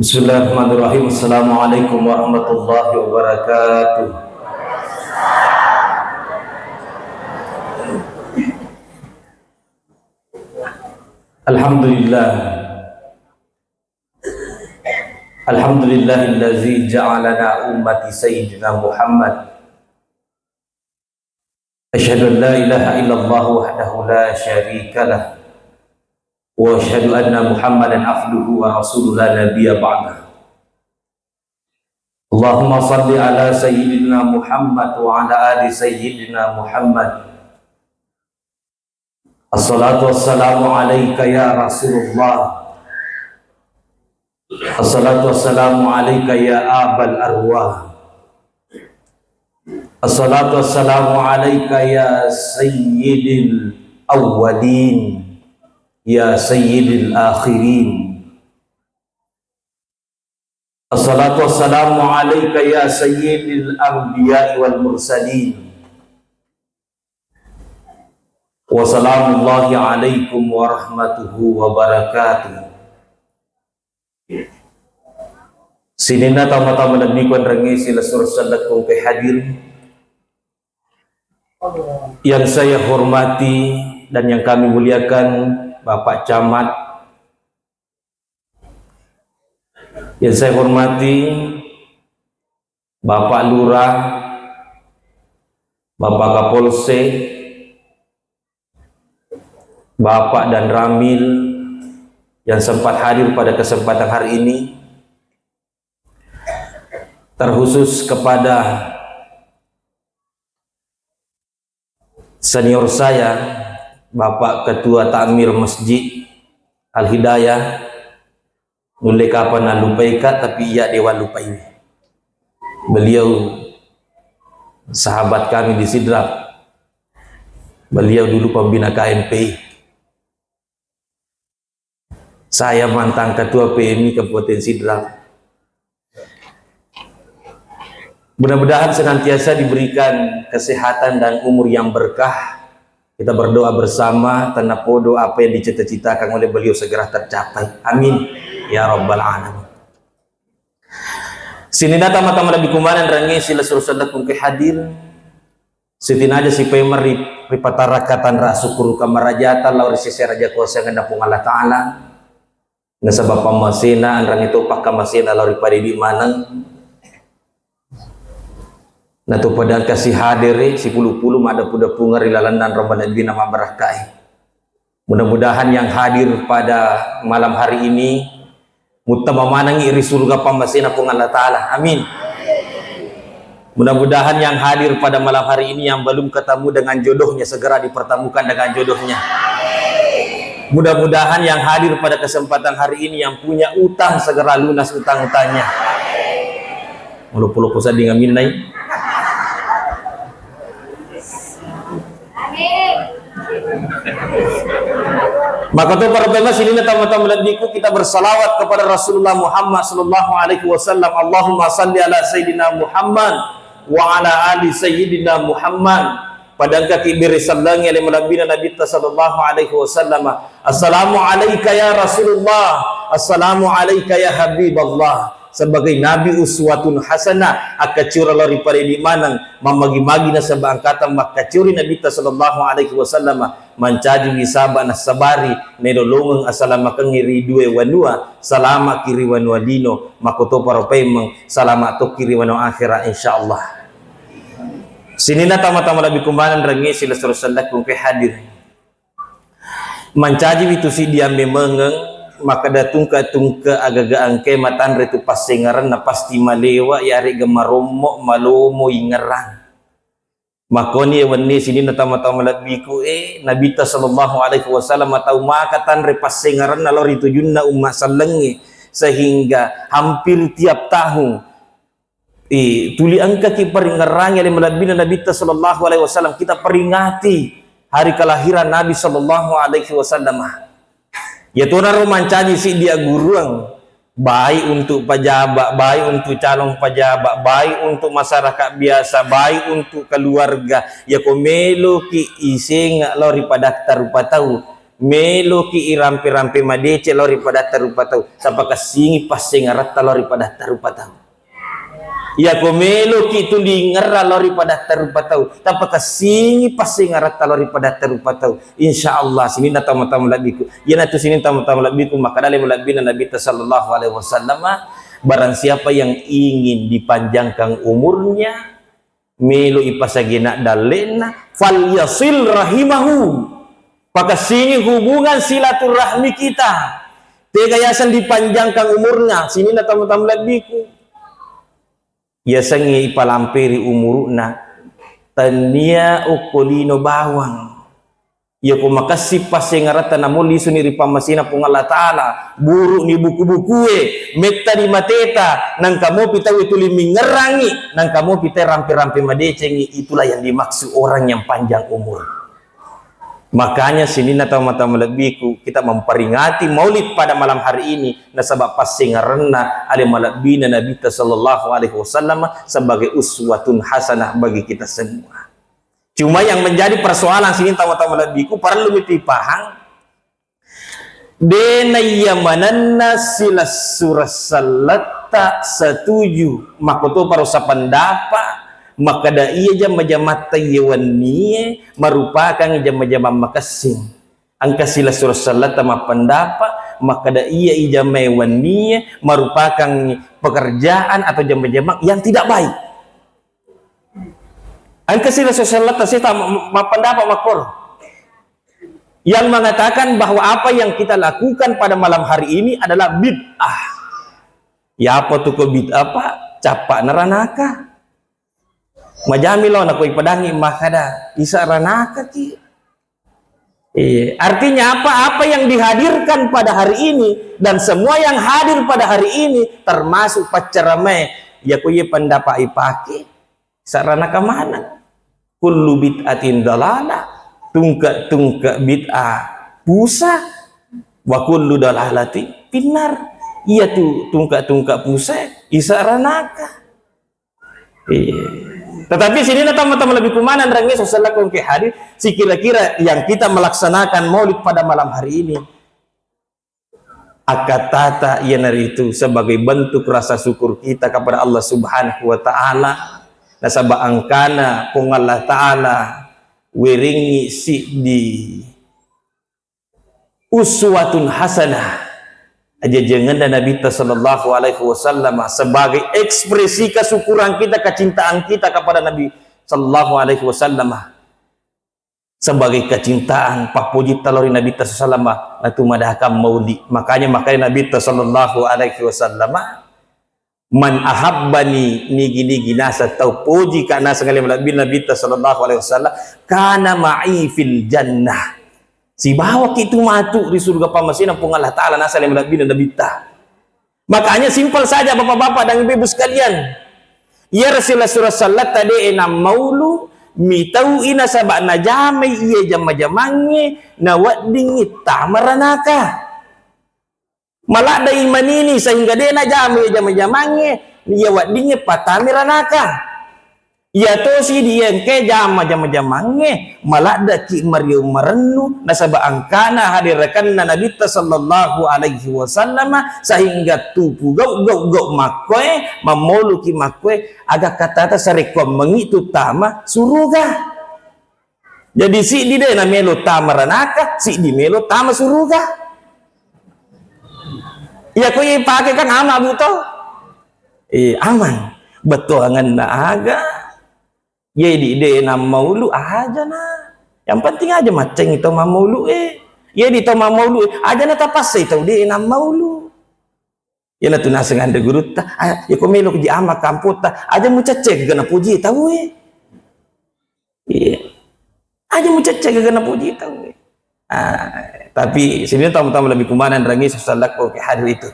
Bismillahirrahmanirrahim. Assalamualaikum warahmatullahi wabarakatuh. Alhamdulillah. Alhamdulillahillazi ja'alana ummati sayyidina Muhammad. Asyhadu an la ilaha illallah wahdahu la syarika lah. Wa asyhadu anna Muhammadan abduhu wa rasuluhu la nabiyya ba'dah. Allahumma salli ala sayyidina Muhammad wa ala ali sayyidina Muhammad. Assalatu wassalamu alayka ya Rasulullah. Assalatu wassalamu alayka ya abal arwah. Assalatu wassalamu alayka ya sayyidil awwalin, ya sayyidil akhirin. Assalatu wassalamu alayka ya sayyidil anbiya'i wal mursalin. Wassalamullahi alaikum warahmatullahi wabarakatuh. Sinina tama-tama nabikuan rangi sila sursalat kong kay hadir yang saya hormati dan yang kami muliakan Bapak Camat, yang saya hormati Bapak Lurah, Bapak Kapolsek, Bapak dan Ramil yang sempat hadir pada kesempatan hari ini, terkhusus kepada senior saya, Bapak Ketua Takmir Masjid Al-Hidayah, mulai kapan lupaika tapi ia dewan lupa ini. Beliau sahabat kami di Sidrap. Beliau dulu pembina KMP. Saya mantan Ketua PMI Kabupaten Sidrap. Mudah-mudahan senantiasa diberikan kesehatan dan umur yang berkah. Kita berdoa bersama, tanah podo apa yang dicita-citakan oleh beliau segera tercapai. Amin ya rabbal alamin. Sini datang mata lebih kumanan rangi sila suruh kung hadir. Sitin aja si pemer ripatarakatan rasukuru kamarajatan laur sisi raja kuasa ngenda pung Allah Ta'ala. Nasabab pamasina anrang itu pak kamasina lauri pada di manang natu padang kasih hadiri si puluh-puluh ada puda pungar ilalandan Ramadan bina mabarakai. Mudah-mudahan yang hadir pada malam hari ini mutamamanang iri surga pamasina pung Allah Ta'ala. Amin. Mudah-mudahan yang hadir pada malam hari ini yang belum ketemu dengan jodohnya segera dipertemukan dengan jodohnya. Mudah-mudahan yang hadir pada kesempatan hari ini yang punya utang segera lunas utang-utangnya. Mulu-pulu pusat dengan minai. Maka tuh para pemirsa sini tamu-tamu ladniku kita bersalawat kepada Rasulullah Muhammad sallallahu alaihi wasallam. Allahumma salli ala sayyidina Muhammad wa ala ali sayyidina Muhammad. Padang kaki beri sallangi oleh Nabi sallallahu alaihi wasallam. Assalamu alayka ya Rasulullah, assalamu alayka ya Habiballah. Sebagai Nabi uswatun hasanah akacura lori pada di manang mamagi-magi na sa angkatan makacuri Nabi sallallahu alaihi wasallam mancaji wisaba na sabari nedolongang asalama kang ridue wanua salama kiri wanua dino makoto para pemang salama to kiri wanua akhirah insyaallah. Sini na tama-tama lebih kumanan rangi sila suruh kung kay hadir mancaji itu si dia memengeng maka datungka agagaan kay matan retu pasengaran na pasti malewa yari gemaromo malomo ingerang makoni wani sini na tama-tama lebih ku Nabi sallallahu alaihi wasallam atau makatan re pasengaran na lori tujun na umma sallengi sehingga hampir tiap tahun tuli angka ki peringarang yang melabina Nabi sallallahu alaihi wasallam kita peringati hari kelahiran Nabi sallallahu alaihi wasallam. Ya tunar romancaji si dia guruang baik untuk pejabat, baik untuk calon pejabat, baik untuk masyarakat biasa, baik untuk keluarga. Ya komelo ki iseng lori pada daftar rupa tahu melo ki irampi-rampi madece lori pada tarupa tau sapaka singi pasengarat lori pada tarupa tau ya ko melo ki tundi ngerra lori pada tarupa tau tapaka singi pasengarat lori pada tarupa tau insyaallah sini tamu-tamu labiku ya natu sini tamu-tamu labiku maka dalem labina Nabi sallallahu alaihi wasallam barang siapa yang ingin dipanjangkan umurnya melo ipasagina dalena falyasil rahimahu maka sini hubungan silaturahmi kita tegayasan dipanjangkan umurnya sini na tamu-tamu labiku ya sangi ipalampiri umurna tania ukolino bawang ya ko makasih pasengarata na muli suniri pamasina pung Allah Ta'ala buru ni buku-buku meta di mateta nang kamu pita ituli mingerangi nang kamu pita rampi-rampi madecengi itulah yang dimaksud orang yang panjang umur. Makanya sini na tamu-tamu labiku kita memperingati maulid pada malam hari ini nasabab pasengaranna ali malabina Nabi sallallahu alaihi wasallam sebagai uswatun hasanah bagi kita semua. Cuma yang menjadi persoalan sini tamu-tamu labiku perlu dipaham denayyamananna silas surasalata setuju makoto parosa pendapat maka da iya jama-jama tayyawaniye merupakan jama-jama makasing angka sila surah salat sama pendapat maka da iya ijama waniye merupakan pekerjaan atau jama-jama yang tidak baik angka sila surah salat sama pendapat makor yang mengatakan bahwa apa yang kita lakukan pada malam hari ini adalah bid'ah ya apa tuh kok bid'ah pak capak neranaka majami lo nak ipadangi makada isa ranaka ki artinya apa yang dihadirkan pada hari ini dan semua yang hadir pada hari ini termasuk pacarame ya kuye pendapat ipake sarana ke mana kullu bid'atin dalala tungka bid'ah pusa wa kullu dalalati pinar iya tu tungka pusa isa ranaka tetapi sini tamu-tamu lebih kumanan rangi sosial ke hari si kira-kira yang kita melaksanakan maulid pada malam hari ini akatata yanari itu sebagai bentuk rasa syukur kita kepada Allah Subhanahu wa taala nasaba angkana pung Allah taala wiringi si di uswatun hasanah aja jangan dan Nabi sallallahu alaihi wasallam sebagai ekspresi kesyukuran kita, kecintaan kita kepada Nabi sallallahu alaihi wasallam sebagai kecintaan pak puji talori Nabi sallallahu alaihi wasallam natu madahkan maulid makanya Nabi sallallahu alaihi wasallam man ahabbani nigi nasa tau puji kana sekali Nabi sallallahu alaihi wasallam kana ma'i fil jannah si bawa itu matu di surga pamasina pung Allah Ta'ala nasa yang Nabi dan Nabi makanya simpel saja bapak-bapak dan ibu sekalian ya Rasulullah surah salat tadi enam maulu mitau ina sabak najame iya jama-jamange nawadingi tamaranaka malak da iman ini sehingga dia najame jama-jamange iya wadingi patamiranaka ya to si dia ke jama-jamange malak da ki mariu merennu nasaba angkana hadirkan Nabi sallallahu alaihi wasallam sehingga tupu gau makoe mamoluki makoe agak kata sareko mengitu tama suruga jadi si di dena melo tamaranaka si di melo tama suruga ya koe pakai kan ama buto aman betul ngan aga jadi dia nam maulu aja nah yang penting aja maceng itu maulu ya di to maulu aja na tapas itu dia nam maulu ya na tunas dengan de guru ta ya ko melo di ama kamput ta aja mu cecek gana puji tahu aja mu cecek gana puji tahu tapi sini tamu-tamu lebih kumanan rangi salak ke hari itu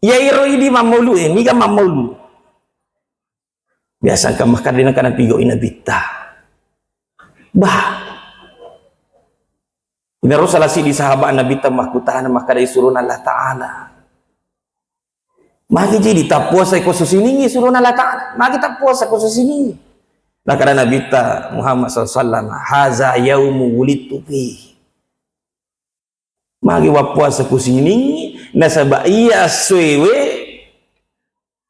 ya iro ini mamulu ini kan mamulu biasa kamah kadina kana pigo ina bitta bah ina rusala si di sahabat Nabi tamah kutahan maka dari surun Allah Ta'ala maki jadi tak puasa khusus ini surun Allah Ta'ala maki tak puasa khusus ini Nah karena Nabi ta Muhammad SAW haza yaumu wulidtu fi magi wa puasa kusini nasaba iya aswewe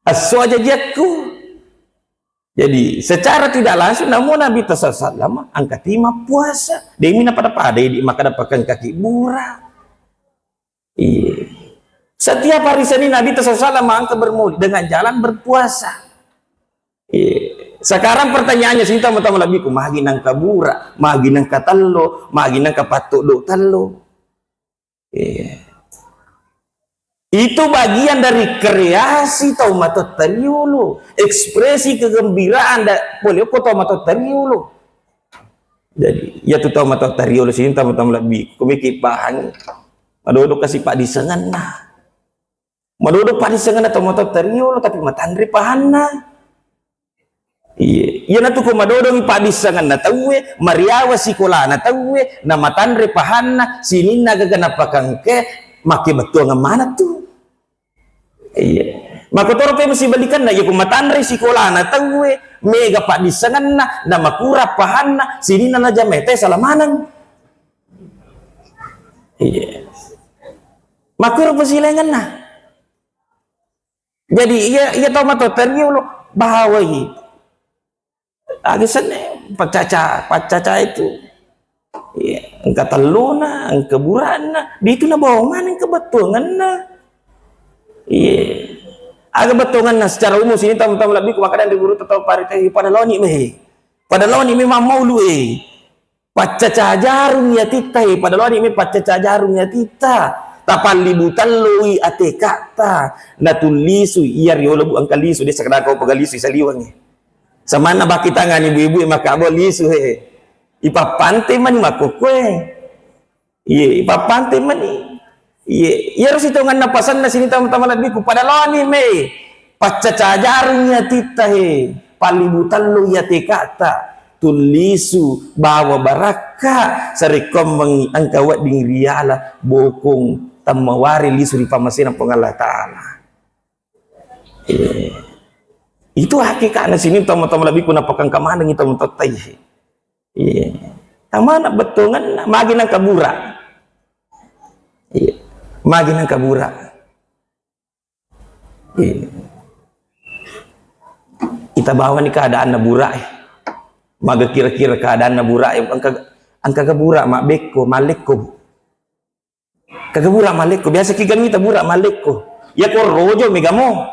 aso aja jakku. Jadi secara tidak langsung namun Nabi SAW angkat lima puasa demi pada di maka dapatkan kaki murah. Iya. Setiap hari Senin Nabi SAW angkat bermulid dengan jalan berpuasa. Iya. Sekarang pertanyaannya sih tamu-tamu labiku magi nang kabura, magi nang katallo, magi nang kapatuk do tallo. Iya. Itu bagian dari kreasi taumatot tariulu, ekspresi kegembiraan boleh kok taumatot tariulu. Jadi ya tu taumatot tariulu sini tamu-tamu lebih kumiki bahan madodok kasih pak disengan nah madodok pak disengan taumatot tariulu tapi matandri pahanna. Iya na tu ko madodong pak disengan na tawe mariawa sikola na tawe na matandri pahanna sini na gaganapakang ke maki betul ngamana tuh. Iya, maka toro pe mesti balikan na yaku matanre sikola na tawe mega pak disengan na makura pahanna sini na jamete salamanan. Iya, makura pasilengan na. Jadi iya tau mato tergiu lo bahawai. Agisan pacaca itu. Iya, engka teluna, engka burana, di itu na bohongan engka betungan na. Iya, agak betungan nah secara umum sini tamu-tamu lebih kemakadaan di guru tetap parite pada loni memang mau lu paca cajarung ya tita pada loni me paca cajarung ya tita tapan libutan lui ate kata natulisu iya riolo bu angka lisu dia sekedar kau pegalisu saliwangi samana baki tangan ibu-ibu maka abo lisu ipa pante man makokwe iya ipa pante man iya harus hitungan napasan na sini tamu-tamu lebih pada loni me paca cajarungnya tita palibutan lu ya kata tulisu bawa baraka sarikom mengangkawat ding riala bokong tamawari lisu di pamasin ang Allah Ta'ala. Itu hakikatnya sini tamu-tamu lebih kuna pakang kamanang itu mentotai. Tamana betungan magi nang kabura. Magi nang kabura. Kita bawa nih keadaan nabura maga kira-kira keadaan nabura angka kabura mak beko maleko kagabura maleko biasa kigami tabura maleko ya ko rojo megamo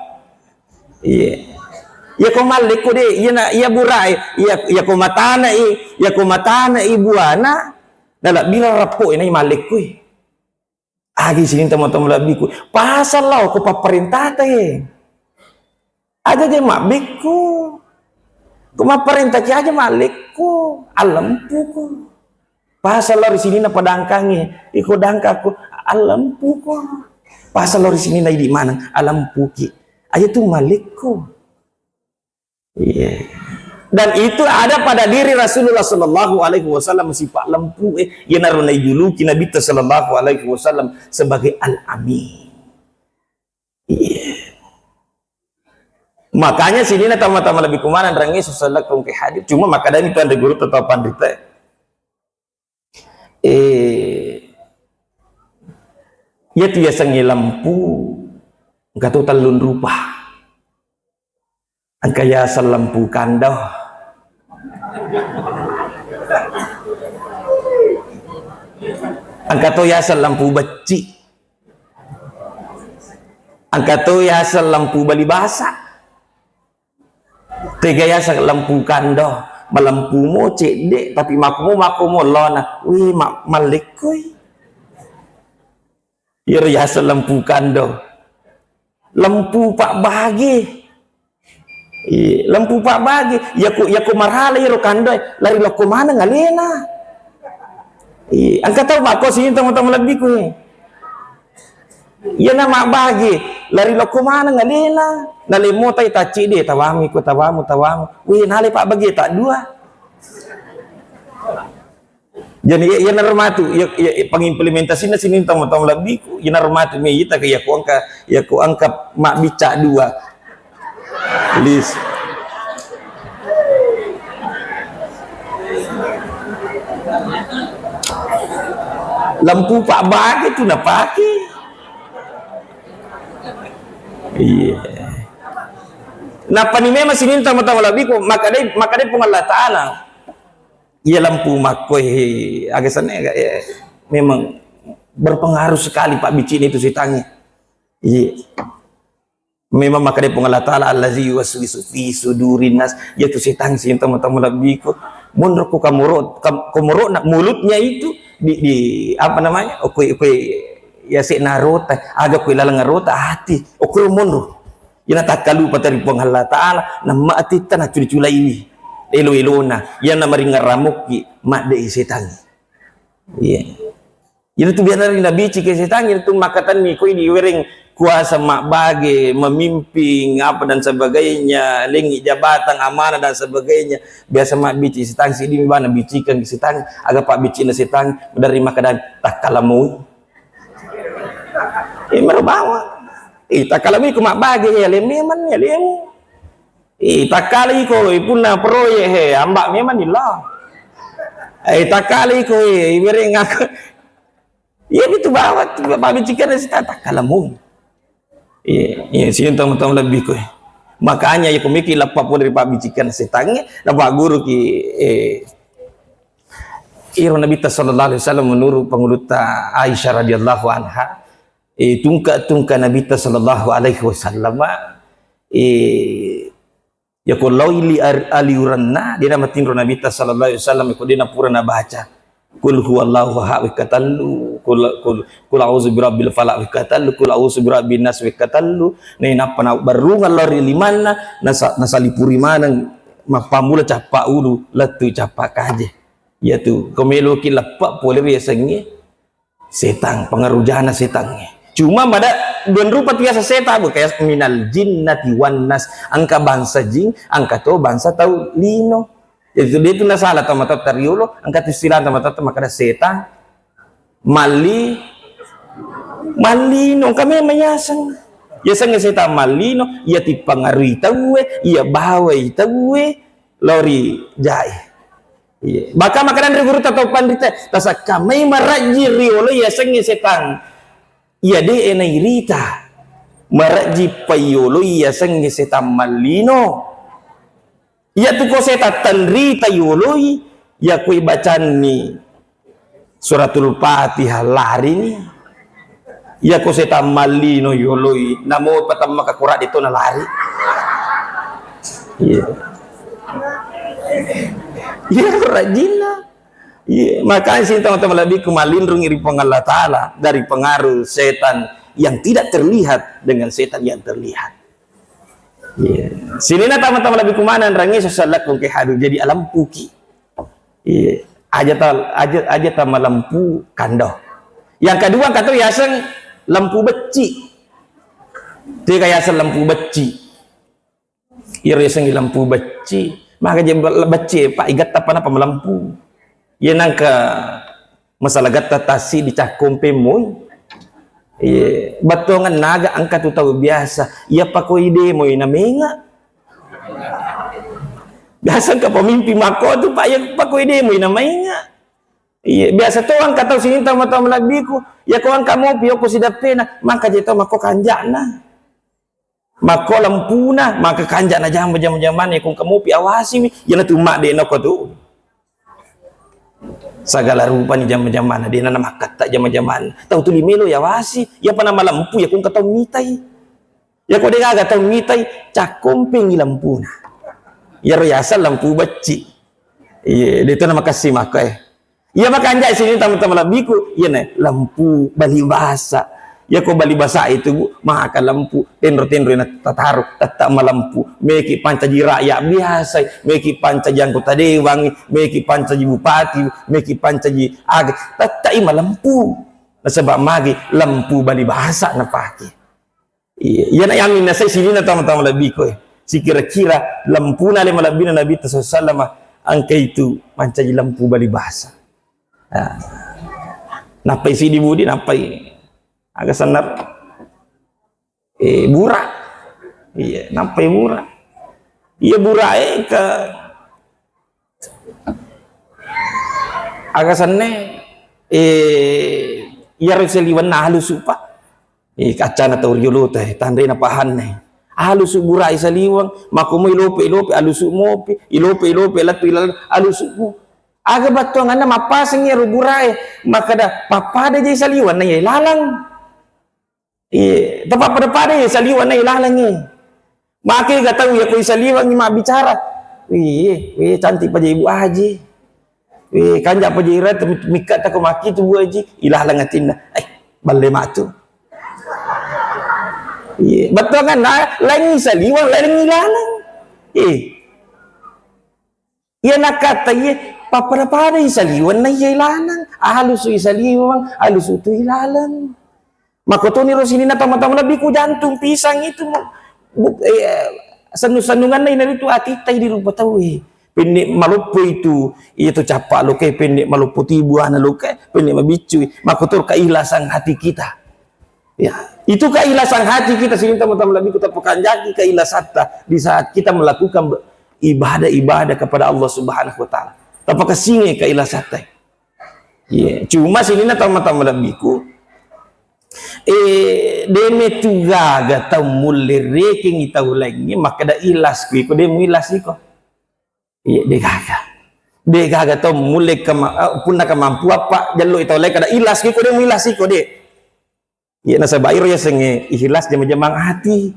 ya ko maleko de ya burai ya ko matana ibuana dala bila rapo ini maleko agi sini tamu-tamu labiku pasal lau ko paperintah ada dia mak beku kuma perintah aja malikku alampuku pasal lo di sini na padangkangi iko dangkaku alampuku pasal lo di sini na di mana alampuki aja tuh malikku dan itu ada pada diri Rasulullah Sallallahu Alaihi Wasallam sifat lampu yang narunai juluki Nabi Sallallahu Alaihi Wasallam sebagai al-amin. Makanya sini na tama-tama lebih kumanan rangi susalakum ke hadis cuma maka dari itu ada guru tetap pandita ya tu biasa lampu enggak tahu talun rupa angka ya lampu kandoh angka tu ya lampu beci angka tu ya lampu bali basa tegaya sa lampu kando malampu mo cedek tapi makumo lona wih malikoy ya sa lampu kando lampu pak bagi lampu pak bagi ya ko marhala iro kando lari lo kumana ngalena angka tahu mako sini teman-teman lebih ko ya nama bagi lari lo kumana ngalena nalimo tay taci de tawami ko tawamu wih nali pak bagi tak dua jadi ya narmatu ya pengimplementasi na sini tamu-tamu lebih ku ya narmatu me ita kaya ko angka mak bica dua list Lampu Pak Bagi itu nak pakai. Iya. Napa ni memang sini tama-tama lebih ko maka dia pun Allah Taala. Ia lampu makoi agak sana memang berpengaruh sekali Pak bicin itu sitangnya. Iya. Memang maka dia pun Allah Taala allazi yuwaswisu fi sudurin nas, yaitu setan sini tama-tama lebih ko mundur ko kamurut nak mulutnya itu di apa namanya? Okey ya si narota agak ko ilalang narota hati okey mundur. Yana takalu patari pun Allah Taala na maati tanah curi-cula ini. Elo-elona yang nama ringaramuk ki mak de setan. Iya. Itu tu biar Nabi cik setan itu makatan ni ko ini wering kuasa mak bagi memimpin apa dan sebagainya, lingi jabatan amanah dan sebagainya. Biasa mak bici setan sini mana bicikan ke setan agak pak bici na setan dari makanan tak kalamu. Bawa. Tak kalamu ko mak bagi ya lememan ya lemu. Tak kali ko puna proyek he ambak memang ilah. Tak kali ko wering aku. Ya itu bawa pak bicikan setan tak kalamu. Iya, sini tamu-tamu lebih koi. Makanya ya kumiki lepas pun dari pak bicikan setangnya, lepas guru ki Iru Nabi sallallahu alaihi wasallam menurut penguluta Aisyah radhiyallahu anha, tungka Nabi sallallahu alaihi wasallam ya qulaili aliuranna dia nama tinro Nabi sallallahu alaihi wasallam ko dia purana baca. Kul huwallahu ahad wa katallu kul a'udzu birabbil falaq wa katallu kul a'udzu birabbin nas wa katallu nei napa na barungan lori limana nasalipuri manang mapamula capa ulu latu capa kaje ya tu komelo ki lepak boleh biasanya setan pengaruh jana setannya cuma pada dua rupa biasa setan bu kayak minal jinnati wan nas angka bangsa jin angka to bangsa tau lino. Jadi dia itu nasalah tamat tariulo angkat istilah tamat makada setan malino kami mayasang ya sang setan malino ia tipangarui tahu ia bawa tahu lori jai iya baka makanan riguru atau pandita tasa kami maraji riolo ya sang setan ia de enairita maraji payolo ia sang setan malino. Ya tu ko seta tanri tayului ya kui bacaan ni suratul Fatihah lari ni ya ko seta malino yului namo patama ka Quran itu na lari ya rajina ya maka sih teman-teman lebih kemalindung iri Allah Taala dari pengaruh setan yang tidak terlihat dengan setan yang terlihat. Yeah. Sini na tama-tama lebih kumanan rangi sasalak kung kehadu jadi alam puki. Yeah. Aja tama lampu kando. Yang kedua kata yasan lampu beci. Dia kayasan lampu beci. Yasan lampu beci. Maka je beci pak igat apa lampu. Ya nangka masalah gata tasi dicakum pemoy. Iya, batongan naga angka tu tahu biasa. Ia pakoi ide mo ina menga. Biasa ka pemimpin mako tu pak ya pakoi ide mo ina menga. Iya, biasa tu ang kataw sini tama-tama labiku. Ya ko ang kamo piyo ko sidapena, maka jito mako kanjana. Mako lampuna, maka kanjana jam-jam-jaman ya kung kamo pi awasi ya na tumak de no ko tu. Segala rupa ni jam-jaman dia na makat tak jam-jaman tahu tu limelo ya wasi ya pana malampu ya kung katau mitai ya ko dia ga tau mitai cakumping lampu na ya royasa lampu beci iya dia tu na makasih maka ya maka anjay sini tamu-tamu labiku ya ne lampu bali basa ya ko bali basa itu maka lampu tenro-tenro na tataruh tetap malampu meki pancaji rakyat biasa meki pancaji anggota dewan meki pancaji bupati meki pancaji ag tetap malampu sebab magi lampu bali bahasa na pake iya na yamin na saya sini na tamu-tamu lebih ko si kira-kira lampu na le malabina Nabi sallallahu angka itu pancaji lampu bali bahasa napai si dibudi napai agak senar burak iya nampai burak iya burak ke agasanne yar seliwan na halus pa kaca na tawriyolo teh tandai na pahan ne halus burai saliwang makumo ilope alus mo ilope lat pilal alus mo aga batong anda mapasang ya burai makada papada jay saliwan na lalang tepat pada saliwan na lalang maki gatau ya koi saliwan ni bicara cantik pa jay ibu haji kanja pa jay rat mikat ako maki tu bu haji ilalang atin na balle matu betul kan lain saliwan lain ilalang iya nakata papada isaliwan na ilalang halus isaliwan halus itu ilalang makoto ni rosini na tama-tama na biku jantung pisang itu sanung-sanungan na inarito atitay di rupa tau pendek malupo itu capak lo kay pendek malupo tibuan na lo kay pendek mabicu makoto kailasang hati kita ya itu kailasan hati kita sini teman-teman lebih kita pekanjaki kailasata di saat kita melakukan ibadah kepada Allah Subhanahu wa taala tapaka singe kailasata cuma sini na teman-teman lebihku deme tugaga tau mulle reking itau lagi maka da ilas ko demu ilas ko de gaga tau mulle punna kamampu apa jallo itau lagi kada ilas ko demu ilas ko de nasa bair ya senge ikhlas jama-jamang hati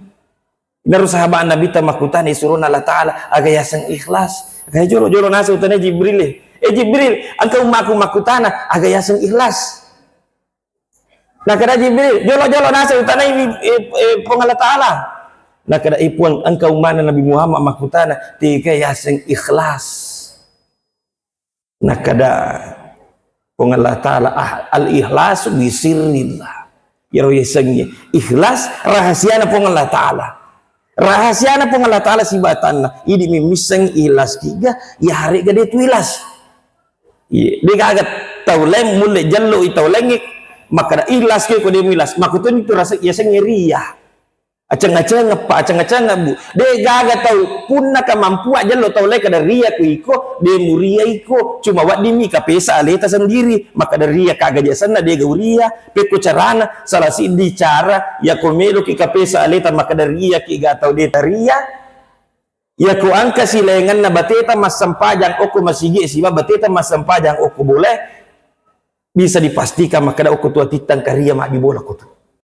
naru sahabat nabi ta makutan isurun Allah taala aga ya seng ikhlas aga joro nasa utane Jibril Jibril angkau makutana aga ya seng ikhlas nah kada Jibril jolo nasa utana pong Allah taala nah kada ipuang engkau mana Nabi Muhammad makutana tiga ya seng ikhlas nah kada pong Allah taala al ikhlas bi sirrillah ya sengnya ikhlas rahasia na pong Allah taala rahasia na pong Allah taala sibatan na idi mimisang ikhlas kiga ya hari gade tu ikhlas de gagat tawlem mulle jallo itawlengik maka ikhlas ko de milas makutun itu rasa ya seng ria acang-acang bu de gaga tau punna kamampu aja lo tau le kada ria ku iko de muria iko cuma wad dimi ka pesa aleta sendiri maka dari ria kaga jasana de gauria peko carana salah si di cara ya komelo ki ka pesa aleta maka dari ria ki ga tau de ria ya ku angka silengan na bateta mas sampajang oko masigi siba bateta mas sampajang oko boleh bisa dipastikan maka da oko tua titang karia mak di bola ko